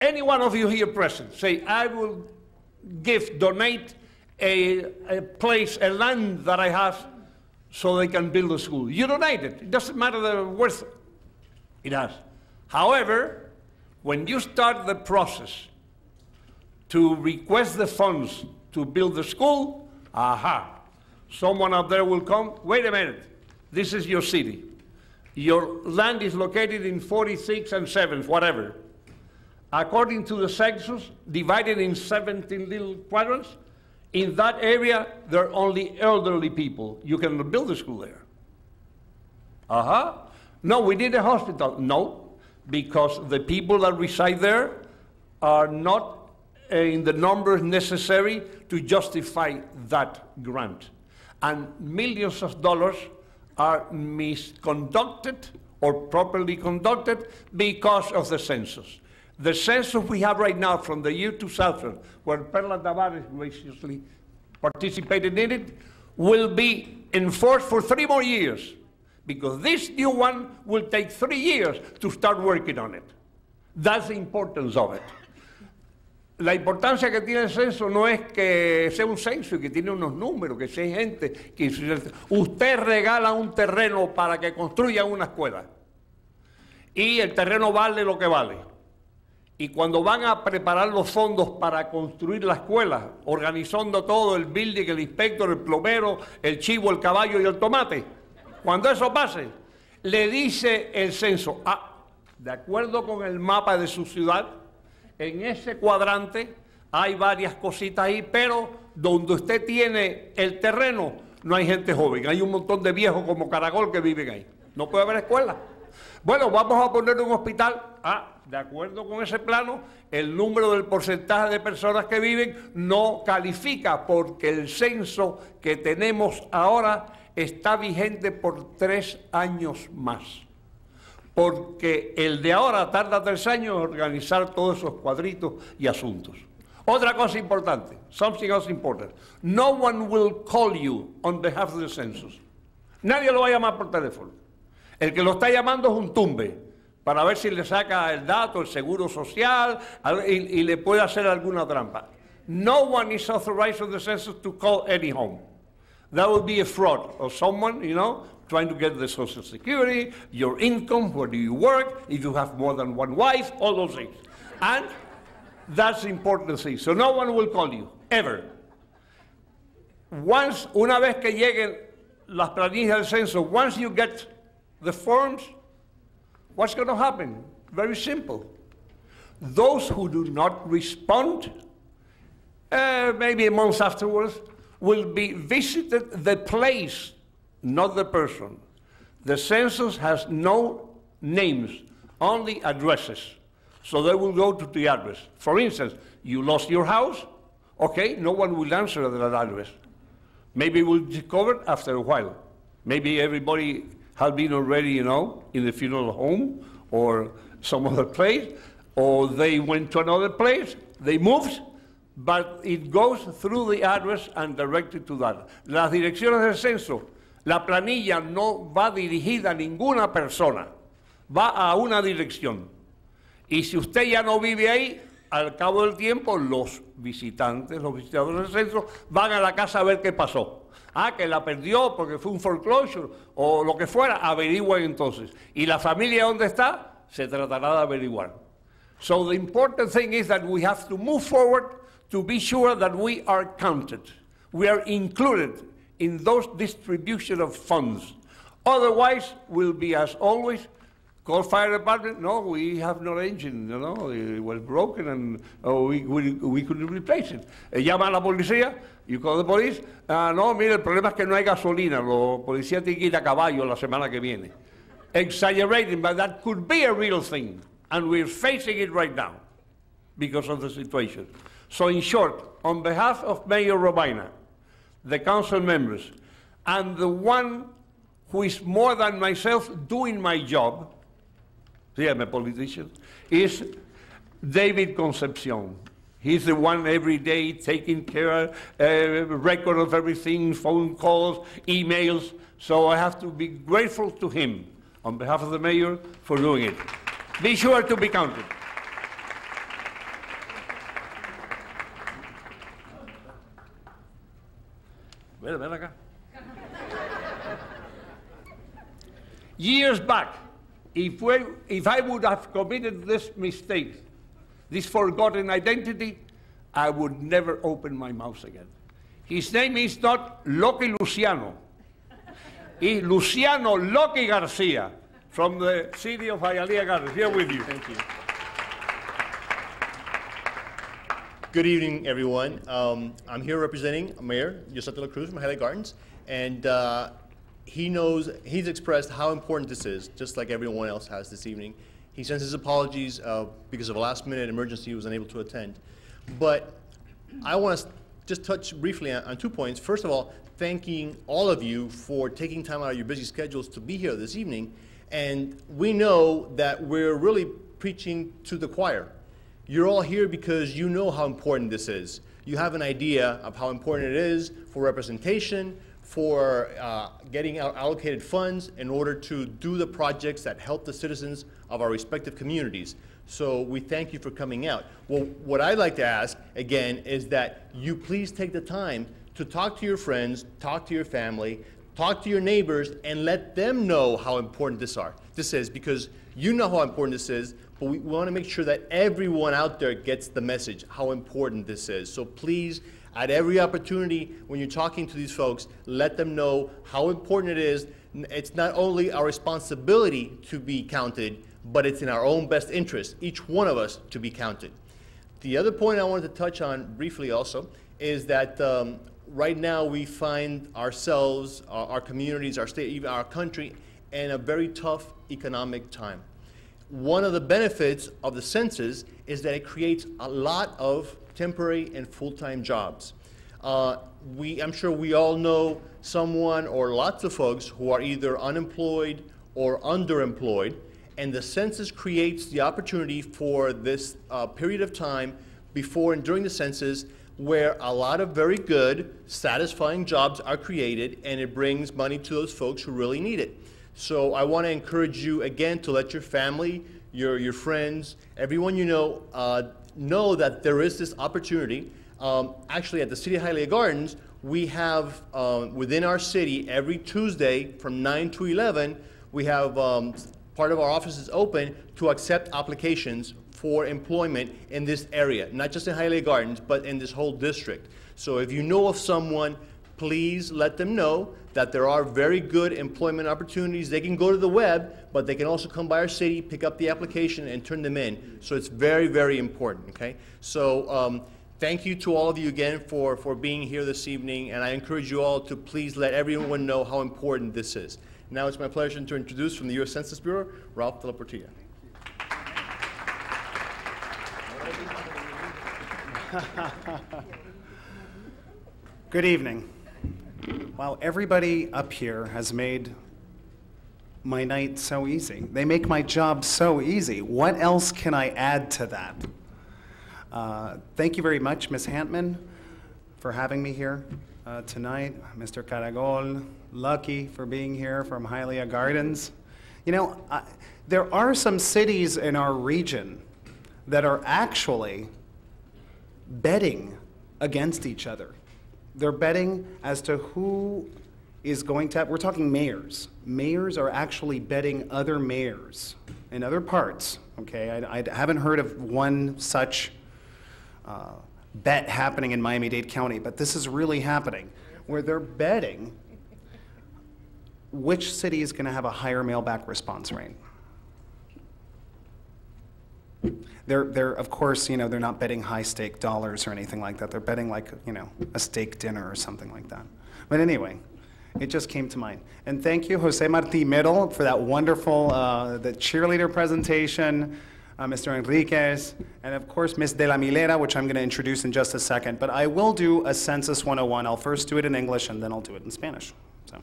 any one of you here present, say, I will donate a place, a land that I have so they can build a school. You donate it. It doesn't matter the worth it has. However, when you start the process to request the funds to build the school, someone up there will come, wait a minute, this is your city. Your land is located in 46 and 7th, whatever. According to the census, divided in 17 little quadrants, in that area, there are only elderly people. You cannot build a school there. No, we need a hospital. No, because the people that reside there are not in the numbers necessary to justify that grant. And millions of dollars are misconducted or properly conducted because of the census. The census we have right now from the year 2000, where Perla Tabares graciously participated in it, will be enforced for 3 more years, because this new one will take 3 years to start working on it. That's the importance of it. La importancia que tiene el censo no es que sea un censo y que tiene unos números, que sea gente, que usted regala un terreno para que construyan una escuela y el terreno vale lo que vale. Y cuando van a preparar los fondos para construir la escuela, organizando todo, el building, el inspector, el plomero, el chivo, el caballo y el tomate, cuando eso pase, le dice el censo, de acuerdo con el mapa de su ciudad, en ese cuadrante hay varias cositas ahí, pero donde usted tiene el terreno no hay gente joven, hay un montón de viejos como caracol que viven ahí. No puede haber escuela. Bueno, vamos a poner un hospital. De acuerdo con ese plano, el número del porcentaje de personas que viven no califica, porque el censo que tenemos ahora está vigente por 3 años más. Porque el de ahora tarda 3 años en organizar todos esos cuadritos y asuntos. Otra cosa importante, something else important. No one will call you on behalf of the census. Nadie lo va a llamar por teléfono. El que lo está llamando es un tumbe, para ver si le saca el dato, el seguro social, y le puede hacer alguna trampa. No one is authorized on the census to call any home. That would be a fraud of someone, you know, trying to get the Social Security, your income, where do you work, if you have more than one wife, all those things. And that's the important thing. So no one will call you, ever. Una vez que lleguen las planillas del censo, once you get the forms, what's going to happen? Very simple. Those who do not respond, maybe a month afterwards, will be visited the place, not the person. The census has no names, only addresses. So they will go to the address. For instance, you lost your house, okay, no one will answer that address. Maybe we'll discover it after a while. Maybe everybody has been already, you know, in the funeral home or some other place, or they went to another place, they moved, but it goes through the address and directed to that. Las direcciones del censo, la planilla no va dirigida a ninguna persona, va a una dirección. Y si usted ya no vive ahí, al cabo del tiempo, los visitantes, los visitadores del censo, van a la casa a ver qué pasó. Que la perdió porque fue un foreclosure o lo que fuera, averigüen entonces. Y la familia donde está, se tratará de averiguar. So the important thing is that we have to move forward to be sure that we are counted. We are included in those distribution of funds. Otherwise, we'll be, as always, call fire department. No, we have no engine, you know, it was broken and we couldn't replace it. Llama a la policía, you call the police. No, mire, el problema es que no hay gasolina, los policías tienen que ir a caballo la semana que viene. Exaggerating, but that could be a real thing, and we're facing it right now because of the situation. So in short, on behalf of Mayor Robaina, the council members, and the one who is more than myself doing my job, see, I'm a politician, is David Concepcion. He's the one every day taking care, record of everything, phone calls, emails. So I have to be grateful to him on behalf of the mayor for doing it. Be sure to be counted. Ven acá. Years back, if I would have committed this mistake, this forgotten identity, I would never open my mouth again. His name is not Loki Luciano. It's Luciano Loki Garcia from the city of Hialeah Gardens. Here with you. Thank you. Good evening, everyone. I'm here representing Mayor Yioset Cruz from Hialeah Gardens, and he's expressed how important this is, just like everyone else has this evening. He sends his apologies because of a last-minute emergency he was unable to attend. But I want to just touch briefly on 2 points. First of all, thanking all of you for taking time out of your busy schedules to be here this evening. And we know that we're really preaching to the choir. You're all here because you know how important this is. You have an idea of how important it is for representation, for getting allocated funds in order to do the projects that help the citizens of our respective communities. So we thank you for coming out. Well, what I'd like to ask, again, is that you please take the time to talk to your friends, talk to your family, talk to your neighbors, and let them know how important this is, because you know how important this is, but we want to make sure that everyone out there gets the message, how important this is. So please, at every opportunity when you're talking to these folks, let them know how important it is. It's not only our responsibility to be counted, but it's in our own best interest, each one of us, to be counted. The other point I wanted to touch on briefly also is that right now we find ourselves, our communities, our state, even our country, in a very tough economic time. One of the benefits of the census is that it creates a lot of temporary and full-time jobs. I'm sure we all know someone or lots of folks who are either unemployed or underemployed, and the census creates the opportunity for this period of time before and during the census where a lot of very good, satisfying jobs are created, and it brings money to those folks who really need it. So I want to encourage you again to let your family, your friends, everyone you know that there is this opportunity. Actually, at the City of Hialeah Gardens, we have within our city every Tuesday from 9 to 11, we have part of our office is open to accept applications for employment in this area, not just in Hialeah Gardens, but in this whole district. So if you know of someone, please let them know that there are very good employment opportunities. They can go to the web, but they can also come by our city, pick up the application, and turn them in. So it's very, very important, okay? So thank you to all of you again for being here this evening, and I encourage you all to please let everyone know how important this is. Now it's my pleasure to introduce from the U.S. Census Bureau, Ralph de la Portilla. Good evening. Wow, everybody up here has made my night so easy. They make my job so easy. What else can I add to that? Thank you very much, Ms. Hantman, for having me here tonight. Mr. Caragol, Lucky for being here from Hialeah Gardens. You know, there are some cities in our region that are actually betting against each other. They're betting as to who is going to have, we're talking mayors. Mayors are actually betting other mayors in other parts, okay? I haven't heard of one such bet happening in Miami-Dade County, but this is really happening, where they're betting which city is gonna have a higher mail-back response rate. They're of course, you know, they're not betting high-stake dollars or anything like that. They're betting like, you know, a steak dinner or something like that. But anyway, it just came to mind. And thank you, Jose Marti Middle, for that wonderful, the cheerleader presentation, Mr. Enriquez, and of course, Ms. De La Milera, which I'm gonna introduce in just a second. But I will do a Census 101. I'll first do it in English, and then I'll do it in Spanish. So,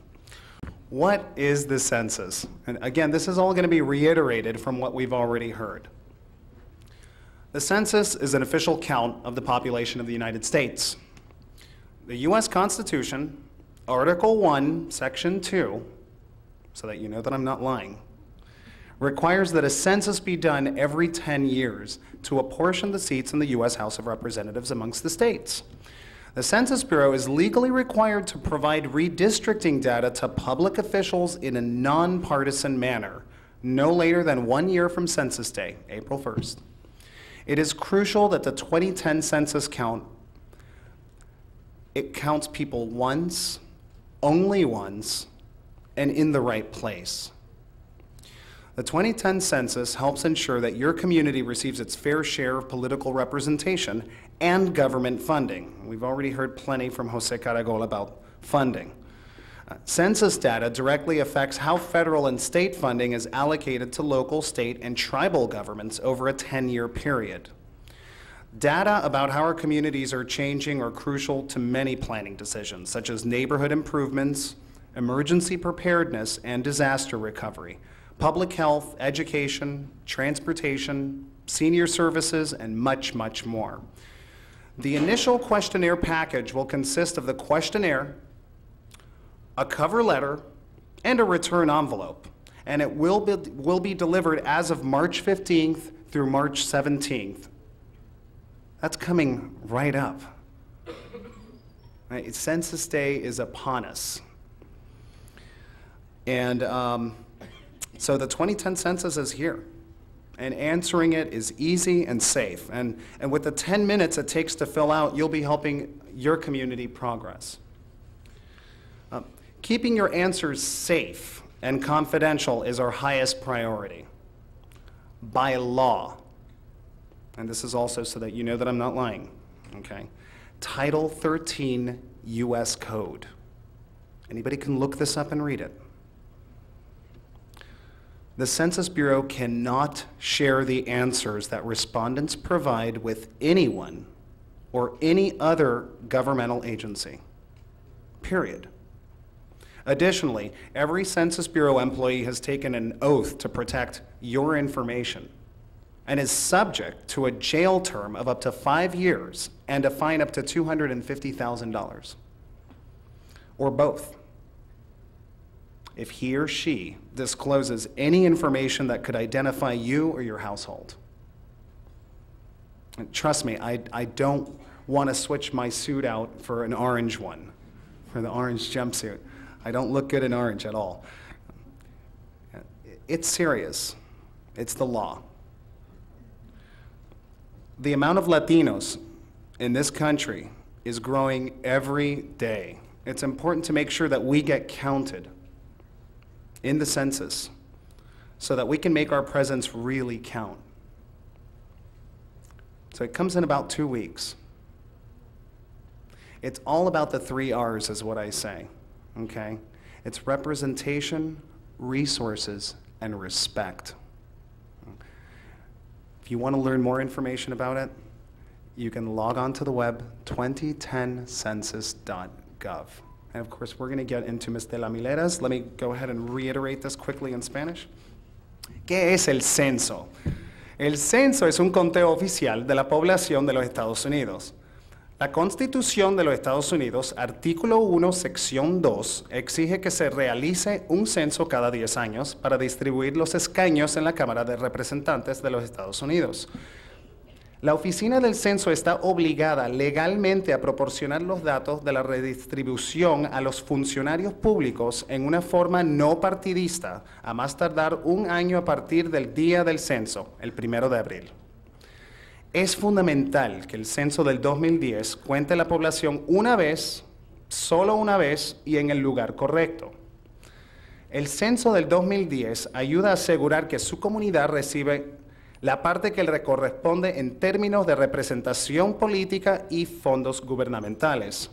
what is the census? And again, this is all gonna be reiterated from what we've already heard. The census is an official count of the population of the United States. The U.S. Constitution, Article 1, Section 2, so that you know that I'm not lying, requires that a census be done every 10 years to apportion the seats in the U.S. House of Representatives amongst the states. The Census Bureau is legally required to provide redistricting data to public officials in a nonpartisan manner, no later than 1 year from Census Day, April 1st. It is crucial that the 2010 census count, it counts people once, only once, and in the right place. The 2010 census helps ensure that your community receives its fair share of political representation and government funding. We've already heard plenty from Jose Caragol about funding. Census data directly affects how federal and state funding is allocated to local, state, and tribal governments over a 10-year period. Data about how our communities are changing are crucial to many planning decisions, such as neighborhood improvements, emergency preparedness, and disaster recovery, public health, education, transportation, senior services, and much, much more. The initial questionnaire package will consist of the questionnaire, a cover letter, and a return envelope, and it will be delivered as of March 15th through March 17th. That's coming right up. Right? Census Day is upon us. And so the 2010 census is here, and answering it is easy and safe. And with the 10 minutes it takes to fill out, you'll be helping your community progress. Keeping your answers safe and confidential is our highest priority by law. And this is also so that you know that I'm not lying, okay? Title 13 U.S. Code. Anybody can look this up and read it. The Census Bureau cannot share the answers that respondents provide with anyone or any other governmental agency, period. Additionally, every Census Bureau employee has taken an oath to protect your information and is subject to a jail term of up to 5 years and a fine up to $250,000, or both, if he or she discloses any information that could identify you or your household. And trust me, I don't want to switch my suit out for an orange one, for the orange jumpsuit. I don't look good in orange at all. It's serious. It's the law. The amount of Latinos in this country is growing every day. It's important to make sure that we get counted in the census so that we can make our presence really count. So it comes in about 2 weeks. It's all about the 3 R's is what I say, okay? It's representation, resources, and respect. If you want to learn more information about it, you can log on to the web, 2010census.gov. And of course, we're going to get into Ms. de la Mileras. Let me go ahead and reiterate this quickly in Spanish. ¿Qué es el censo? El censo es un conteo oficial de la población de los Estados Unidos. La Constitución de los Estados Unidos, artículo 1, sección 2, exige que se realice un censo cada 10 años para distribuir los escaños en la Cámara de Representantes de los Estados Unidos. La Oficina del Censo está obligada legalmente a proporcionar los datos de la redistribución a los funcionarios públicos en una forma no partidista, a más tardar 1 año a partir del día del censo, el 1 de abril. Es fundamental que el censo del 2010 cuente la población una vez, solo una vez y en el lugar correcto. El censo del 2010 ayuda a asegurar que su comunidad recibe la parte que le corresponde en términos de representación política y fondos gubernamentales.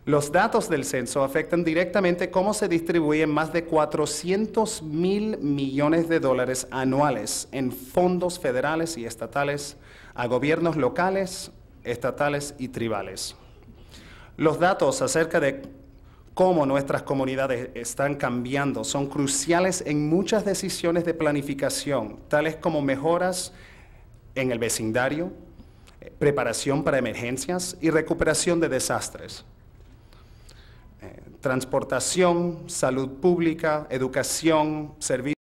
Los datos del censo afectan directamente cómo se distribuyen más de $400,000 millones anuales en fondos federales y estatales a gobiernos locales, estatales y tribales. Los datos acerca de cómo nuestras comunidades están cambiando son cruciales en muchas decisiones de planificación, tales como mejoras en el vecindario, preparación para emergencias y recuperación de desastres. Transportación, salud pública, educación, servicios